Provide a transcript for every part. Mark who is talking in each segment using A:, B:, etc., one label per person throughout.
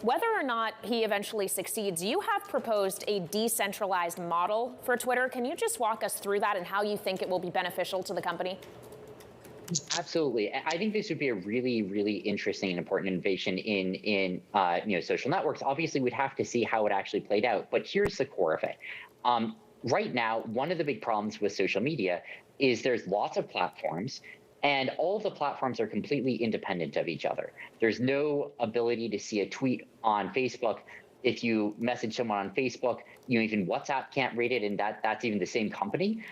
A: Whether or not he eventually succeeds, you have proposed a decentralized model for Twitter. Can you just walk us through that and how you think it will be beneficial to the company?
B: Absolutely. I think this would be a really, really interesting and important innovation in social networks. Obviously, we'd have to see how it actually played out, but here's the core of it. Right now, one of the big problems with social media is there's lots of platforms, and all of the platforms are completely independent of each other. There's no ability to see a tweet on Facebook. If you message someone on Facebook, even WhatsApp can't read it, and that's even the same company.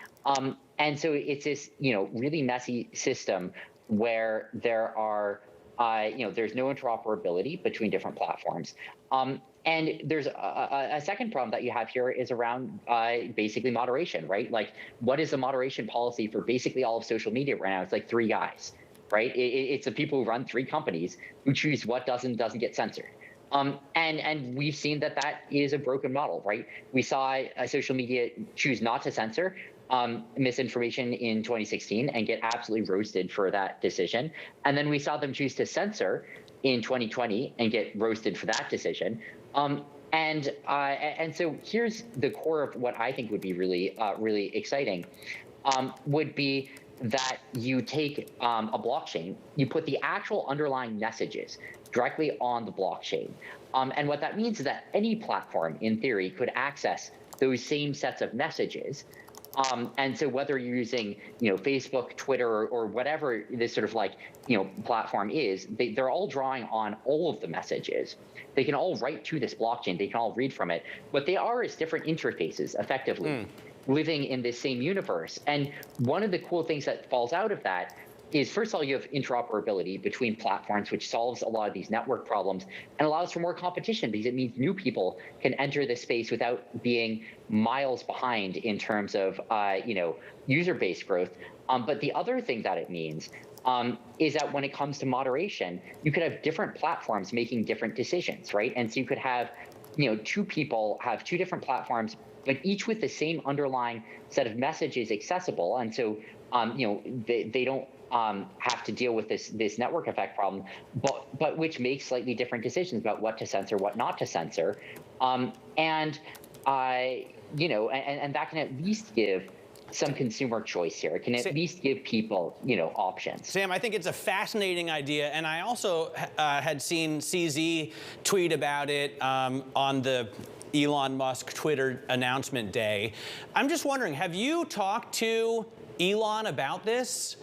B: And so it's this, really messy system where there's no interoperability between different platforms. And there's a second problem that you have here is around basically moderation, right? Like, what is the moderation policy for basically all of social media right now? It's like three guys, right? It's the people who run three companies who choose what does and doesn't get censored. And we've seen that is a broken model, right? We saw social media choose not to censor misinformation in 2016 and get absolutely roasted for that decision. And then we saw them choose to censor in 2020 and get roasted for that decision. And so here's the core of what I think would be really exciting, would be that you take a blockchain, you put the actual underlying messages directly on the blockchain. And what that means is that any platform, in theory, could access those same sets of messages. And so whether you're using, Facebook, Twitter, or whatever this sort of platform is, they're all drawing on all of the messages. They can all write to this blockchain. They can all read from it. What they are is different interfaces, effectively, living in this same universe. And one of the cool things that falls out of that is, first of all, you have interoperability between platforms, which solves a lot of these network problems and allows for more competition because it means new people can enter this space without being miles behind in terms of, user base growth. But the other thing that it means is that when it comes to moderation, you could have different platforms making different decisions, right? And so you could have, two people have two different platforms, but each with the same underlying set of messages accessible. And so, they don't have to deal with this network effect problem, but which makes slightly different decisions about what to censor, what not to censor, and that can at least give some consumer choice here. It can at least give people, options.
C: Sam, I think it's a fascinating idea, and I also had seen CZ tweet about it on the Elon Musk Twitter announcement day. I'm just wondering, have you talked to Elon about this?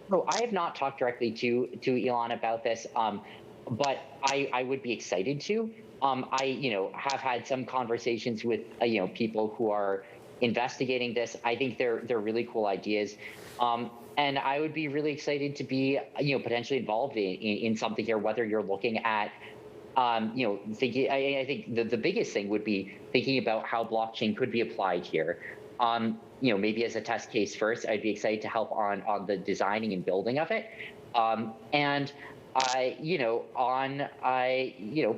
B: No, I have not talked directly to Elon about this, but I would be excited to. I have had some conversations with people who are investigating this. I think they're really cool ideas, and I would be really excited to be potentially involved in something here. Whether you're looking at thinking, I think the biggest thing would be thinking about how blockchain could be applied here. Maybe as a test case first. I'd be excited to help on the designing and building of it, and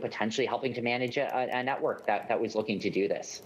B: potentially helping to manage a network that was looking to do this.